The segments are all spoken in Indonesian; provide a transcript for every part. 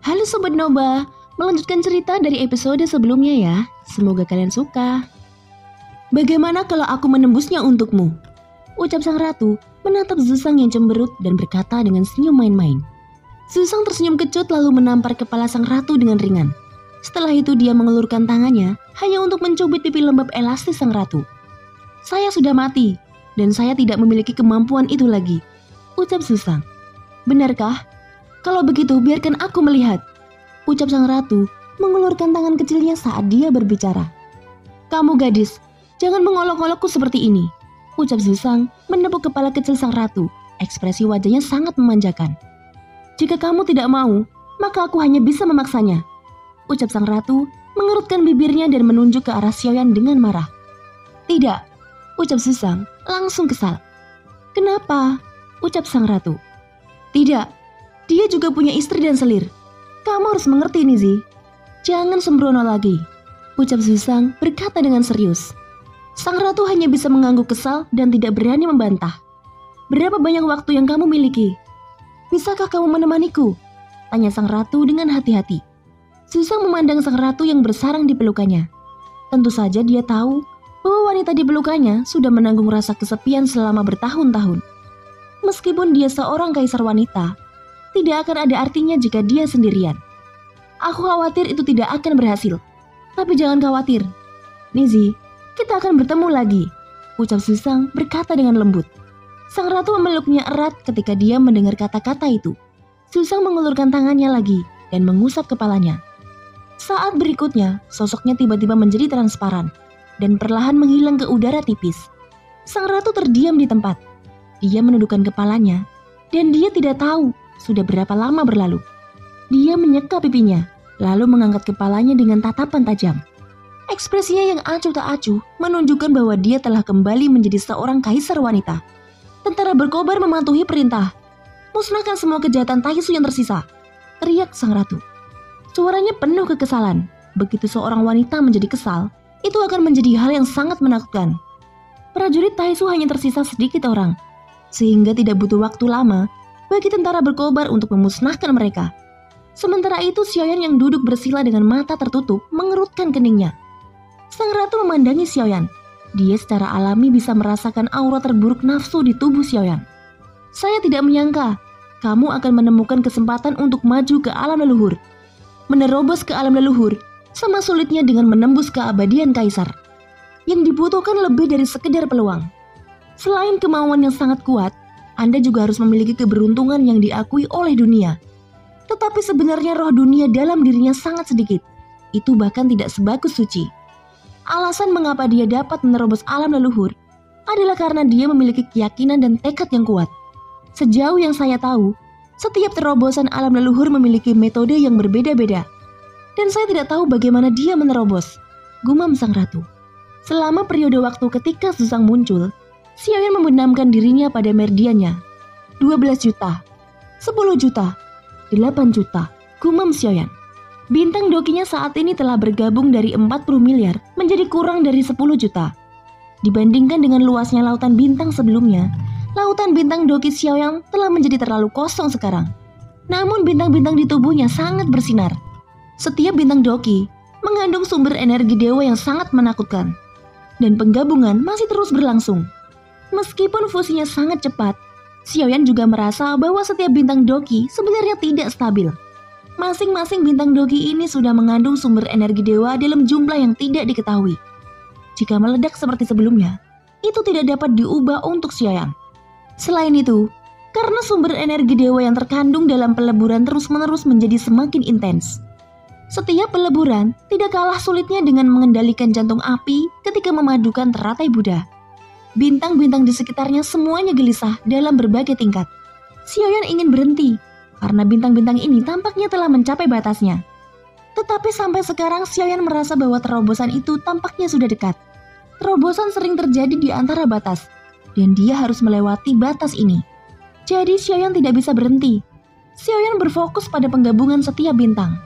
Halo Sobat Noba, melanjutkan cerita dari episode sebelumnya ya. Semoga kalian suka. Bagaimana kalau aku menembusnya untukmu? Ucap sang ratu menatap Zuzang yang cemberut dan berkata dengan senyum main-main. Zuzang tersenyum kecut lalu menampar kepala sang ratu dengan ringan. Setelah itu dia mengelurkan tangannya hanya untuk mencubit pipi lembab elastis sang ratu. Saya sudah mati dan saya tidak memiliki kemampuan itu lagi, ucap Zuzang. Benarkah? Kalau begitu biarkan aku melihat, ucap sang ratu mengulurkan tangan kecilnya saat dia berbicara. Kamu gadis, jangan mengolok-olokku seperti ini, ucap Zuzang menepuk kepala kecil sang ratu. Ekspresi wajahnya sangat memanjakan. Jika kamu tidak mau, maka aku hanya bisa memaksanya, ucap sang ratu mengerutkan bibirnya dan menunjuk ke arah Xiaoyan dengan marah. Tidak, ucap Zuzang langsung kesal. Kenapa? Ucap sang ratu. Tidak. Dia juga punya istri dan selir. Kamu harus mengerti, Nizi. Jangan sembrono lagi, ucap Zuzang berkata dengan serius. Sang ratu hanya bisa mengangguk kesal dan tidak berani membantah. Berapa banyak waktu yang kamu miliki? Bisakah kamu menemaniku? Tanya sang ratu dengan hati-hati. Zuzang memandang sang ratu yang bersarang di pelukannya. Tentu saja dia tahu bahwa wanita di pelukannya sudah menanggung rasa kesepian selama bertahun-tahun. Meskipun dia seorang kaisar wanita, tidak akan ada artinya jika dia sendirian. Aku khawatir itu tidak akan berhasil. Tapi jangan khawatir, Nizi, kita akan bertemu lagi, ucap Zuzang berkata dengan lembut. Sang ratu memeluknya erat ketika dia mendengar kata-kata itu. Zuzang mengulurkan tangannya lagi dan mengusap kepalanya. Saat berikutnya, sosoknya tiba-tiba menjadi transparan dan perlahan menghilang ke udara tipis. Sang ratu terdiam di tempat. Dia menundukkan kepalanya dan dia tidak tahu sudah berapa lama berlalu. Dia menyeka pipinya, lalu mengangkat kepalanya dengan tatapan tajam. Ekspresinya yang acuh tak acuh menunjukkan bahwa dia telah kembali menjadi seorang kaisar wanita. Tentara berkobar mematuhi perintah. Musnahkan semua kejahatan Taisu yang tersisa, teriak sang ratu. Suaranya penuh kekesalan. Begitu seorang wanita menjadi kesal, itu akan menjadi hal yang sangat menakutkan. Prajurit Taisu hanya tersisa sedikit orang, sehingga tidak butuh waktu lama bagi tentara berkobar untuk memusnahkan mereka. Sementara itu Xiaoyan yang duduk bersila dengan mata tertutup mengerutkan keningnya. Sang ratu memandangi Xiaoyan. Dia secara alami bisa merasakan aura terburuk nafsu di tubuh Xiaoyan. Saya tidak menyangka kamu akan menemukan kesempatan untuk maju ke alam leluhur. Menerobos ke alam leluhur sama sulitnya dengan menembus keabadian kaisar. Yang dibutuhkan lebih dari sekedar peluang. Selain kemauan yang sangat kuat, Anda juga harus memiliki keberuntungan yang diakui oleh dunia. Tetapi sebenarnya roh dunia dalam dirinya sangat sedikit. Itu bahkan tidak sebagus suci. Alasan mengapa dia dapat menerobos alam leluhur adalah karena dia memiliki keyakinan dan tekad yang kuat. Sejauh yang saya tahu, setiap terobosan alam leluhur memiliki metode yang berbeda-beda. Dan saya tidak tahu bagaimana dia menerobos, gumam sang ratu. Selama periode waktu ketika Zuzang muncul, Xiaoyan membenamkan dirinya pada meridiannya. 12 juta, 10 juta, 8 juta, gumam Xiaoyan. Bintang dokinya saat ini telah bergabung dari 40 miliar menjadi kurang dari 10 juta. Dibandingkan dengan luasnya lautan bintang sebelumnya, lautan bintang doki Xiaoyan telah menjadi terlalu kosong sekarang. Namun bintang-bintang di tubuhnya sangat bersinar. Setiap bintang doki mengandung sumber energi dewa yang sangat menakutkan. Dan penggabungan masih terus berlangsung. Meskipun fusinya sangat cepat, Xiaoyan juga merasa bahwa setiap bintang doki sebenarnya tidak stabil. Masing-masing bintang doki ini sudah mengandung sumber energi dewa dalam jumlah yang tidak diketahui. Jika meledak seperti sebelumnya, itu tidak dapat diubah untuk Xiaoyan. Selain itu, karena sumber energi dewa yang terkandung dalam peleburan terus-menerus menjadi semakin intens. Setiap peleburan tidak kalah sulitnya dengan mengendalikan jantung api ketika memadukan teratai Buddha. Bintang-bintang di sekitarnya semuanya gelisah dalam berbagai tingkat. Xiaoyan ingin berhenti, karena bintang-bintang ini tampaknya telah mencapai batasnya. Tetapi sampai sekarang Xiaoyan merasa bahwa terobosan itu tampaknya sudah dekat. Terobosan sering terjadi di antara batas, dan dia harus melewati batas ini. Jadi Xiaoyan tidak bisa berhenti. Xiaoyan berfokus pada penggabungan setiap bintang.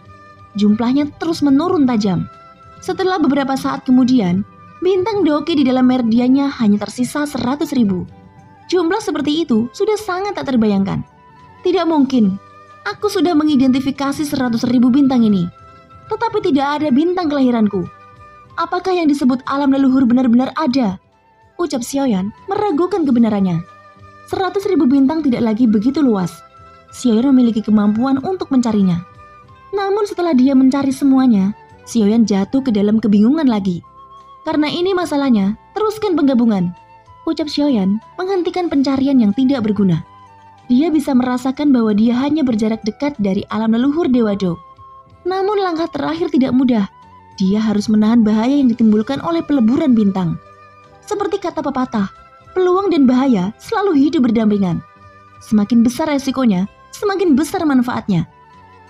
Jumlahnya terus menurun tajam. Setelah beberapa saat kemudian, bintang doki di dalam meridiannya hanya tersisa 100.000. Jumlah seperti itu sudah sangat tak terbayangkan. Tidak mungkin. Aku sudah mengidentifikasi 100.000 bintang ini, tetapi tidak ada bintang kelahiranku. Apakah yang disebut alam leluhur benar-benar ada? Ucap Xiaoyan meragukan kebenarannya. 100.000 bintang tidak lagi begitu luas. Xiaoyan memiliki kemampuan untuk mencarinya. Namun setelah dia mencari semuanya, Xiaoyan jatuh ke dalam kebingungan lagi. Karena ini masalahnya, teruskan penggabungan. Ucap Xiaoyan menghentikan pencarian yang tidak berguna. Dia bisa merasakan bahwa dia hanya berjarak dekat dari alam leluhur Dewa Do. Namun langkah terakhir tidak mudah. Dia harus menahan bahaya yang ditimbulkan oleh peleburan bintang. Seperti kata pepatah, peluang dan bahaya selalu hidup berdampingan. Semakin besar resikonya, semakin besar manfaatnya.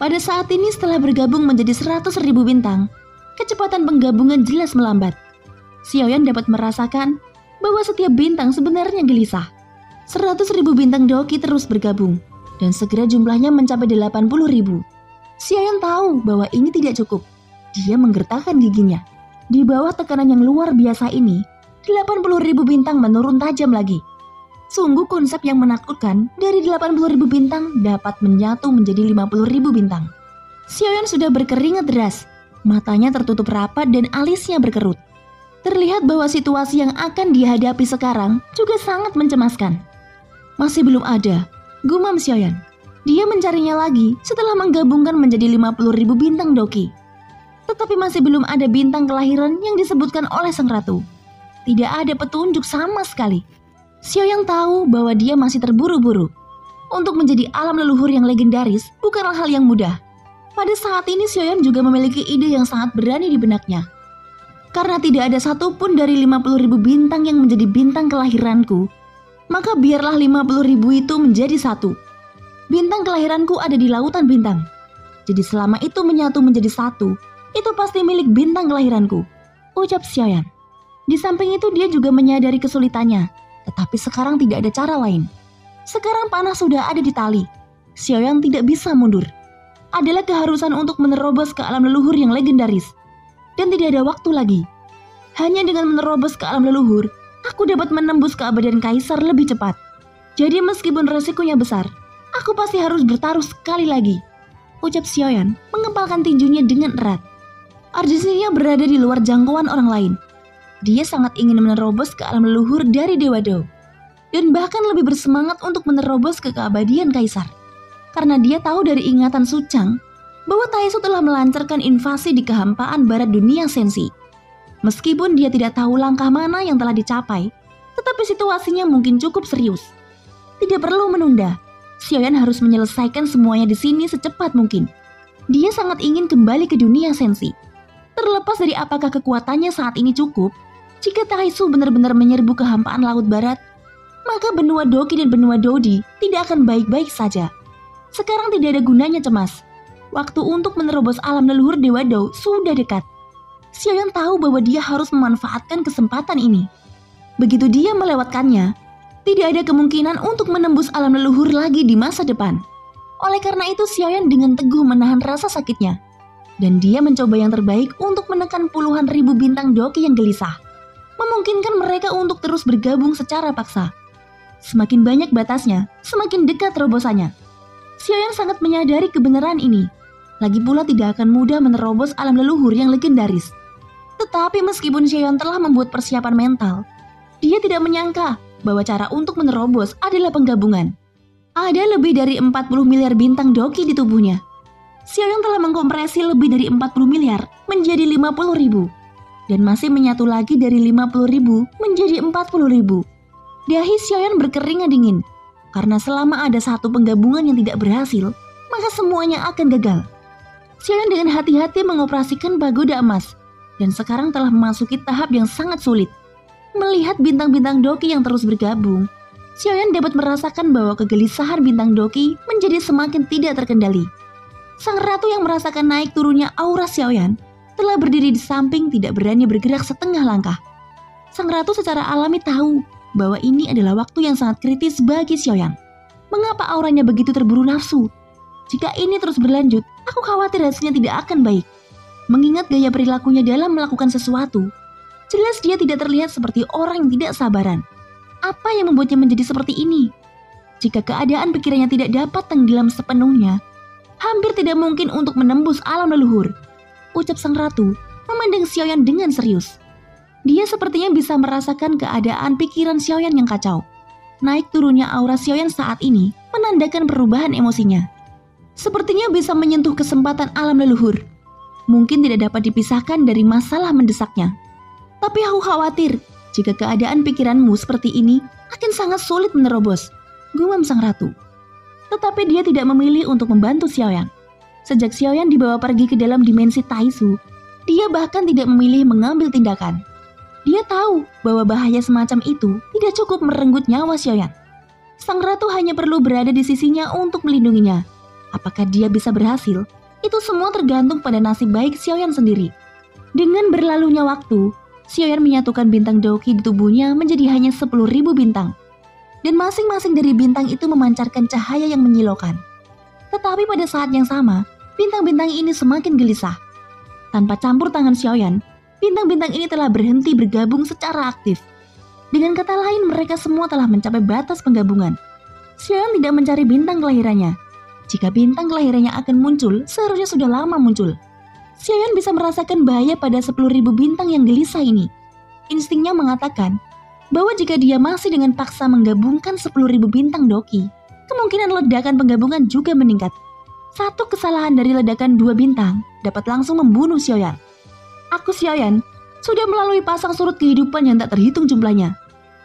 Pada saat ini setelah bergabung menjadi 100.000 bintang, kecepatan penggabungan jelas melambat. Xiaoyan dapat merasakan bahwa setiap bintang sebenarnya gelisah. 100.000 bintang Doki terus bergabung, dan segera jumlahnya mencapai 80.000. Xiaoyan tahu bahwa ini tidak cukup. Dia menggertakkan giginya. Di bawah tekanan yang luar biasa ini, 80.000 bintang menurun tajam lagi. Sungguh konsep yang menakutkan, dari 80.000 bintang dapat menyatu menjadi 50.000 bintang. Xiaoyan sudah berkeringat deras, matanya tertutup rapat dan alisnya berkerut. Terlihat bahwa situasi yang akan dihadapi sekarang juga sangat mencemaskan. Masih belum ada, gumam Xiaoyan. Dia mencarinya lagi setelah menggabungkan menjadi 50.000 bintang Doki. Tetapi masih belum ada bintang kelahiran yang disebutkan oleh sang ratu. Tidak ada petunjuk sama sekali. Xiaoyan tahu bahwa dia masih terburu-buru. Untuk menjadi alam leluhur yang legendaris bukanlah hal yang mudah. Pada saat ini Xiaoyan juga memiliki ide yang sangat berani di benaknya. Karena tidak ada satupun dari 50.000 bintang yang menjadi bintang kelahiranku, maka biarlah 50.000 itu menjadi satu. Bintang kelahiranku ada di lautan bintang. Jadi selama itu menyatu menjadi satu, itu pasti milik bintang kelahiranku, ucap Xiaoyan. Di samping itu dia juga menyadari kesulitannya, tetapi sekarang tidak ada cara lain. Sekarang panah sudah ada di tali. Xiaoyan tidak bisa mundur. Adalah keharusan untuk menerobos ke alam leluhur yang legendaris. Dan tidak ada waktu lagi. Hanya dengan menerobos ke alam leluhur, aku dapat menembus keabadian kaisar lebih cepat. Jadi meskipun resikonya besar, aku pasti harus bertaruh sekali lagi, ucap Xiaoyan mengepalkan tinjunya dengan erat. Urgensinya berada di luar jangkauan orang lain. Dia sangat ingin menerobos ke alam leluhur dari Dewa Do. Dan bahkan lebih bersemangat untuk menerobos ke keabadian kaisar. Karena dia tahu dari ingatan Suchang bahwa Taisu telah melancarkan invasi di kehampaan barat dunia Sensi. Meskipun dia tidak tahu langkah mana yang telah dicapai, tetapi situasinya mungkin cukup serius. Tidak perlu menunda. Xiaoyan harus menyelesaikan semuanya di sini secepat mungkin. Dia sangat ingin kembali ke dunia Sensi. Terlepas dari apakah kekuatannya saat ini cukup, jika Taisu benar-benar menyerbu kehampaan laut barat, maka benua Doki dan benua Dodi tidak akan baik-baik saja. Sekarang tidak ada gunanya cemas. Waktu untuk menerobos alam leluhur Dewa Do sudah dekat. Xiaoyan tahu bahwa dia harus memanfaatkan kesempatan ini. Begitu dia melewatkannya, tidak ada kemungkinan untuk menembus alam leluhur lagi di masa depan. Oleh karena itu Xiaoyan dengan teguh menahan rasa sakitnya. Dan dia mencoba yang terbaik untuk menekan puluhan ribu bintang Doki yang gelisah. Memungkinkan mereka untuk terus bergabung secara paksa. Semakin banyak batasnya, semakin dekat terobosannya. Xiaoyan sangat menyadari kebenaran ini. Lagi pula tidak akan mudah menerobos alam leluhur yang legendaris. Tetapi meskipun Xiaoyan telah membuat persiapan mental, dia tidak menyangka bahwa cara untuk menerobos adalah penggabungan. Ada lebih dari 40 miliar bintang Doki di tubuhnya. Xiaoyan telah mengkompresi lebih dari 40 miliar menjadi 50.000 dan masih menyatu lagi dari 50.000 menjadi 40.000. Dahi Xiaoyan berkeringat dingin karena selama ada satu penggabungan yang tidak berhasil, maka semuanya akan gagal. Xiaoyan dengan hati-hati mengoperasikan pagoda emas dan sekarang telah memasuki tahap yang sangat sulit. Melihat bintang-bintang Doki yang terus bergabung, Xiaoyan dapat merasakan bahwa kegelisahan bintang Doki menjadi semakin tidak terkendali. Sang ratu yang merasakan naik turunnya aura Xiaoyan telah berdiri di samping tidak berani bergerak setengah langkah. Sang ratu secara alami tahu bahwa ini adalah waktu yang sangat kritis bagi Xiaoyan. Mengapa auranya begitu terburu nafsu? Jika ini terus berlanjut, aku khawatir hasilnya tidak akan baik. Mengingat gaya perilakunya dalam melakukan sesuatu, jelas dia tidak terlihat seperti orang yang tidak sabaran. Apa yang membuatnya menjadi seperti ini? Jika keadaan pikirannya tidak dapat tenggelam sepenuhnya, Hampir tidak mungkin untuk menembus alam leluhur, ucap sang ratu memandang Xiaoyan dengan serius. Dia sepertinya bisa merasakan keadaan pikiran Xiaoyan yang kacau. Naik turunnya aura Xiaoyan saat ini menandakan perubahan emosinya. Sepertinya bisa menyentuh kesempatan alam leluhur. Mungkin tidak dapat dipisahkan dari masalah mendesaknya. Tapi aku khawatir jika keadaan pikiranmu seperti ini akan sangat sulit menerobos, gumam sang ratu. Tetapi dia tidak memilih untuk membantu Xiaoyan. Sejak Xiaoyan dibawa pergi ke dalam dimensi Taisu, dia bahkan tidak memilih mengambil tindakan. Dia tahu bahwa bahaya semacam itu tidak cukup merenggut nyawa Xiaoyan. Sang ratu hanya perlu berada di sisinya untuk melindunginya. Apakah dia bisa berhasil? Itu semua tergantung pada nasib baik Xiaoyan sendiri. Dengan berlalunya waktu, Xiaoyan menyatukan bintang Doqi di tubuhnya menjadi hanya 10.000 bintang. Dan masing-masing dari bintang itu memancarkan cahaya yang menyilaukan. Tetapi pada saat yang sama, bintang-bintang ini semakin gelisah. Tanpa campur tangan Xiaoyan, bintang-bintang ini telah berhenti bergabung secara aktif. Dengan kata lain, mereka semua telah mencapai batas penggabungan. Xiaoyan tidak mencari bintang kelahirannya. Jika bintang kelahirannya akan muncul, seharusnya sudah lama muncul. Xiaoyan bisa merasakan bahaya pada 10.000 bintang yang gelisah ini. Instingnya mengatakan bahwa jika dia masih dengan paksa menggabungkan 10.000 bintang Doqi, kemungkinan ledakan penggabungan juga meningkat. Satu kesalahan dari ledakan 2 bintang dapat langsung membunuh Xiaoyan. Aku Xiaoyan sudah melalui pasang surut kehidupan yang tak terhitung jumlahnya.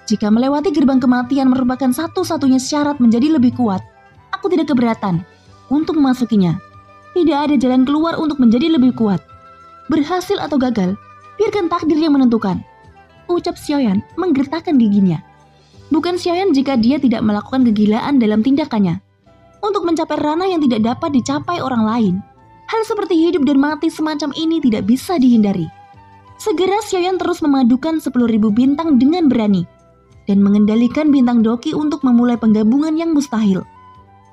Jika melewati gerbang kematian merupakan satu-satunya syarat menjadi lebih kuat, aku tidak keberatan untuk memasukinya. Tidak ada jalan keluar untuk menjadi lebih kuat. Berhasil atau gagal, biarkan takdir yang menentukan, ucap Xiaoyan menggertakkan giginya. Bukan Xiaoyan jika dia tidak melakukan kegilaan dalam tindakannya. Untuk mencapai ranah yang tidak dapat dicapai orang lain, hal seperti hidup dan mati semacam ini tidak bisa dihindari. Segera Xiaoyan terus memadukan 10.000 bintang dengan berani dan mengendalikan bintang Doqi untuk memulai penggabungan yang mustahil.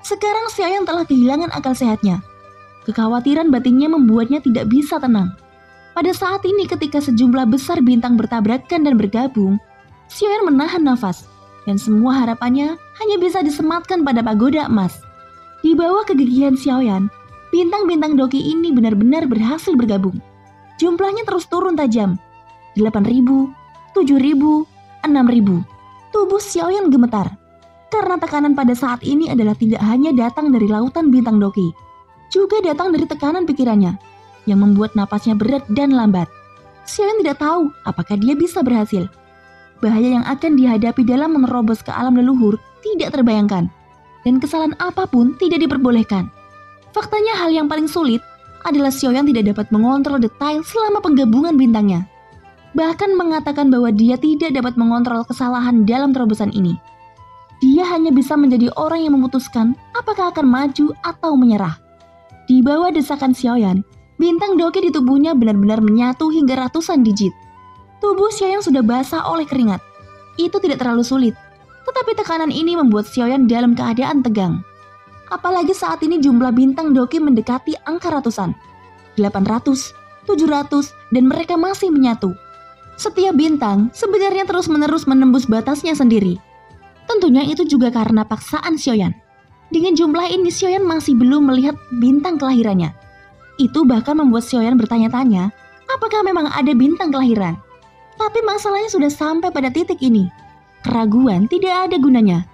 Sekarang Xiaoyan telah kehilangan akal sehatnya. Kekhawatiran batinnya membuatnya tidak bisa tenang. Pada saat ini ketika sejumlah besar bintang bertabrakan dan bergabung, Xiaoyan menahan nafas dan semua harapannya hanya bisa disematkan pada pagoda emas. Di bawah kegigihan Xiaoyan, bintang-bintang Doqi ini benar-benar berhasil bergabung. Jumlahnya terus turun tajam. 8.000, 7.000, 6.000. Tubuh Xiaoyan gemetar. Karena tekanan pada saat ini adalah tidak hanya datang dari lautan bintang Doqi, juga datang dari tekanan pikirannya yang membuat napasnya berat dan lambat. Xiaoyan tidak tahu apakah dia bisa berhasil. Bahaya yang akan dihadapi dalam menerobos ke alam leluhur tidak terbayangkan, dan kesalahan apapun tidak diperbolehkan. Faktanya hal yang paling sulit adalah Xiaoyan tidak dapat mengontrol detail selama penggabungan bintangnya. Bahkan mengatakan bahwa dia tidak dapat mengontrol kesalahan dalam terobosan ini. Dia hanya bisa menjadi orang yang memutuskan apakah akan maju atau menyerah. Di bawah desakan Xiaoyan, bintang Doqi di tubuhnya benar-benar menyatu hingga ratusan digit. Tubuh Xiaoyan sudah basah oleh keringat. Itu tidak terlalu sulit, tetapi tekanan ini membuat Xiaoyan dalam keadaan tegang. Apalagi saat ini jumlah bintang Doqi mendekati angka ratusan. 800, 700, dan mereka masih menyatu. Setiap bintang sebenarnya terus-menerus menembus batasnya sendiri. Tentunya itu juga karena paksaan Xiaoyan. Dengan jumlah ini Xiaoyan masih belum melihat bintang kelahirannya. Itu bahkan membuat Xiaoyan bertanya-tanya, apakah memang ada bintang kelahiran? Tapi masalahnya sudah sampai pada titik ini. Keraguan tidak ada gunanya.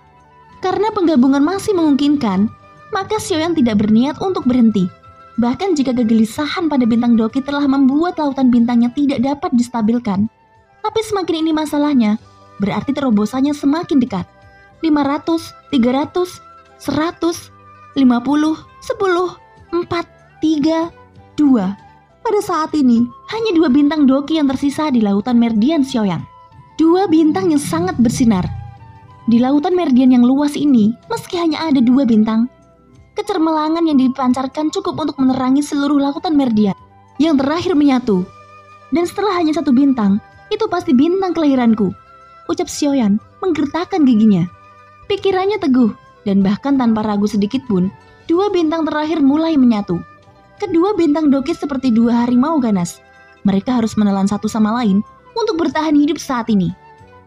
Karena penggabungan masih memungkinkan, maka Xiaoyan tidak berniat untuk berhenti. Bahkan jika kegelisahan pada bintang Doqi telah membuat lautan bintangnya tidak dapat distabilkan, tapi semakin ini masalahnya, berarti terobosannya semakin dekat. 500, 300, 100, 50, 10, 4, 3, 2. Pada saat ini, hanya 2 bintang Doqi yang tersisa di lautan Meridian Xiaoyan. 2 bintang yang sangat bersinar. Di lautan Meridian yang luas ini, meski hanya ada 2 bintang, kecermelangan yang dipancarkan cukup untuk menerangi seluruh lautan Meridian yang terakhir menyatu. Dan setelah hanya 1 bintang, itu pasti bintang kelahiranku, ucap Xiaoyan menggertakkan giginya. Pikirannya teguh, dan bahkan tanpa ragu sedikit pun, 2 bintang terakhir mulai menyatu. Kedua bintang Doqi seperti 2 harimau ganas. Mereka harus menelan satu sama lain untuk bertahan hidup saat ini.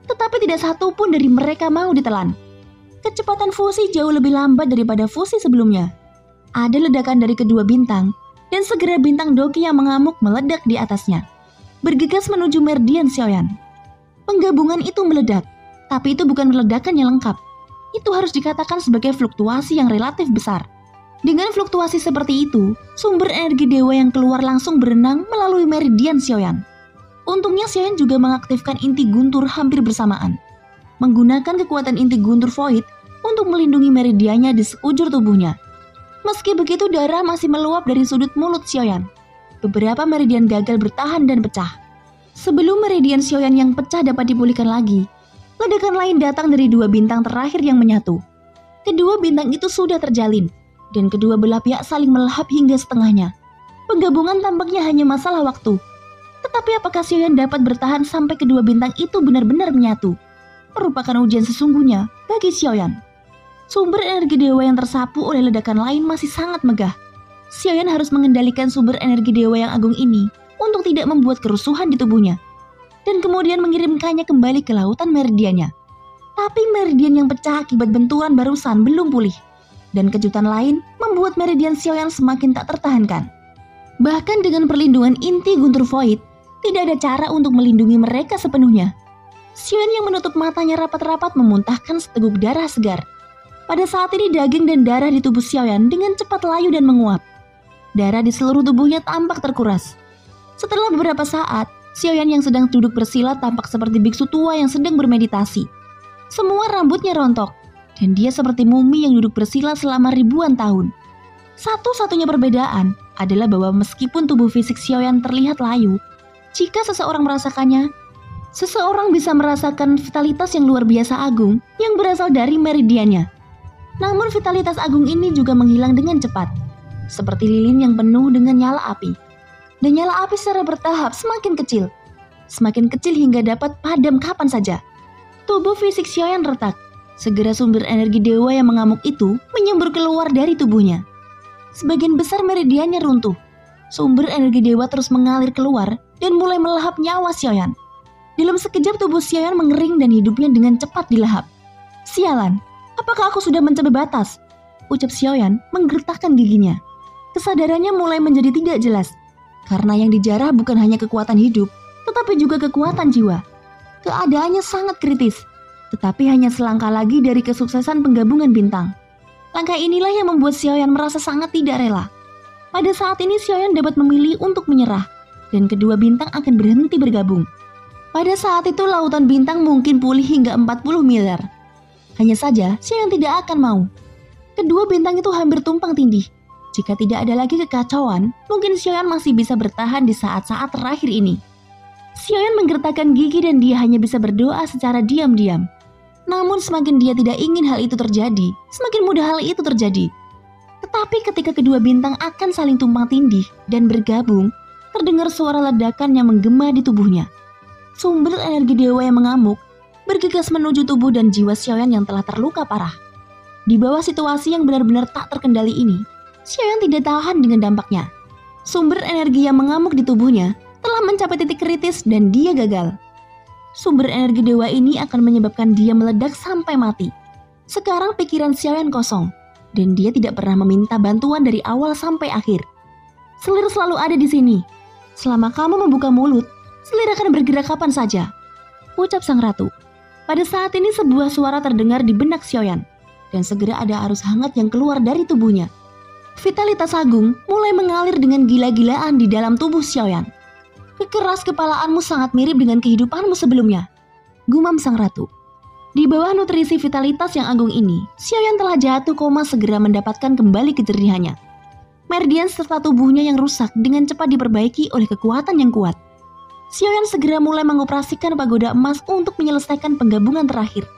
Tetapi tidak satu pun dari mereka mau ditelan. Kecepatan fusi jauh lebih lambat daripada fusi sebelumnya. ada ledakan dari kedua bintang, dan segera bintang Doki yang mengamuk meledak di atasnya, bergegas menuju meridian Xiaoyan. Penggabungan itu meledak, tapi itu bukan ledakan yang lengkap. Itu harus dikatakan sebagai fluktuasi yang relatif besar. Dengan fluktuasi seperti itu, sumber energi dewa yang keluar langsung berenang melalui meridian Xiaoyan. Untungnya Xiaoyan juga mengaktifkan inti guntur hampir bersamaan, menggunakan kekuatan inti guntur void untuk melindungi meridiannya di sekujur tubuhnya. Meski begitu, darah masih meluap dari sudut mulut Xiaoyan. Beberapa meridian gagal bertahan dan pecah. Sebelum meridian Xiaoyan yang pecah dapat dipulihkan lagi, ledakan lain datang dari dua bintang terakhir yang menyatu. Kedua bintang itu sudah terjalin, dan kedua belah pihak saling melahap hingga setengahnya. Penggabungan tampaknya hanya masalah waktu. Tetapi apakah Xiaoyan dapat bertahan sampai kedua bintang itu benar-benar menyatu? Merupakan ujian sesungguhnya bagi Xiaoyan. Sumber energi dewa yang tersapu oleh ledakan lain masih sangat megah. Xiaoyan harus mengendalikan sumber energi dewa yang agung ini untuk tidak membuat kerusuhan di tubuhnya, dan kemudian mengirimkannya kembali ke lautan meridiannya. Tapi meridian yang pecah akibat benturan barusan belum pulih, dan kejutan lain membuat meridian Xiaoyan semakin tak tertahankan. Bahkan dengan perlindungan inti guntur void, tidak ada cara untuk melindungi mereka sepenuhnya. Xiaoyan yang menutup matanya rapat-rapat memuntahkan seteguk darah segar. Pada saat ini daging dan darah di tubuh Xiaoyan dengan cepat layu dan menguap. Darah di seluruh tubuhnya tampak terkuras. Setelah beberapa saat, Xiaoyan yang sedang duduk bersila tampak seperti biksu tua yang sedang bermeditasi. Semua rambutnya rontok, dan dia seperti mumi yang duduk bersila selama ribuan tahun. Satu-satunya perbedaan adalah bahwa meskipun tubuh fisik Xiaoyan terlihat layu, jika seseorang merasakannya, seseorang bisa merasakan vitalitas yang luar biasa agung yang berasal dari meridiannya. Namun vitalitas agung ini juga menghilang dengan cepat, seperti lilin yang penuh dengan nyala api. Dan nyala api secara bertahap semakin kecil hingga dapat padam kapan saja. Tubuh fisik Xiaoyan retak. Segera sumber energi dewa yang mengamuk itu menyembur keluar dari tubuhnya. Sebagian besar meridiannya runtuh. Sumber energi dewa terus mengalir keluar dan mulai melahap nyawa Xiaoyan. Dalam sekejap tubuh Xiaoyan mengering dan hidupnya dengan cepat dilahap. Sialan, apakah aku sudah mencapai batas? Ucap Xiaoyan menggertakkan giginya. Kesadarannya mulai menjadi tidak jelas, karena yang dijarah bukan hanya kekuatan hidup, tetapi juga kekuatan jiwa. Keadaannya sangat kritis, tetapi hanya selangkah lagi dari kesuksesan penggabungan bintang. Langkah inilah yang membuat Xiaoyan merasa sangat tidak rela. Pada saat ini Xiaoyan dapat memilih untuk menyerah, dan kedua bintang akan berhenti bergabung. Pada saat itu lautan bintang mungkin pulih hingga 40 miliar. Hanya saja Xiaoyan tidak akan mau. Kedua bintang itu hampir tumpang tindih. Jika tidak ada lagi kekacauan, mungkin Xiaoyan masih bisa bertahan di saat-saat terakhir ini. Xiaoyan menggertakkan gigi dan dia hanya bisa berdoa secara diam-diam. Namun semakin dia tidak ingin hal itu terjadi, semakin mudah hal itu terjadi. Tetapi ketika kedua bintang akan saling tumpang tindih dan bergabung, terdengar suara ledakan yang menggema di tubuhnya. Sumber energi dewa yang mengamuk bergegas menuju tubuh dan jiwa Xiaoyan yang telah terluka parah. Di bawah situasi yang benar-benar tak terkendali ini, Xiaoyan tidak tahan dengan dampaknya. Sumber energi yang mengamuk di tubuhnya telah mencapai titik kritis dan dia gagal. Sumber energi dewa ini akan menyebabkan dia meledak sampai mati. Sekarang pikiran Xiaoyan kosong, dan dia tidak pernah meminta bantuan dari awal sampai akhir. Selir selalu ada di sini. Selama kamu membuka mulut, selir akan bergerak kapan saja, ucap sang ratu. Pada saat ini sebuah suara terdengar di benak Xiaoyan, dan segera ada arus hangat yang keluar dari tubuhnya. Vitalitas agung mulai mengalir dengan gila-gilaan di dalam tubuh Xiaoyan. Kekeras kepalaanmu sangat mirip dengan kehidupanmu sebelumnya, gumam sang ratu. Di bawah nutrisi vitalitas yang agung ini, Xiaoyan telah jatuh koma segera mendapatkan kembali kejernihannya. Meridian serta tubuhnya yang rusak dengan cepat diperbaiki oleh kekuatan yang kuat. Xiaoyan segera mulai mengoperasikan pagoda emas untuk menyelesaikan penggabungan terakhir.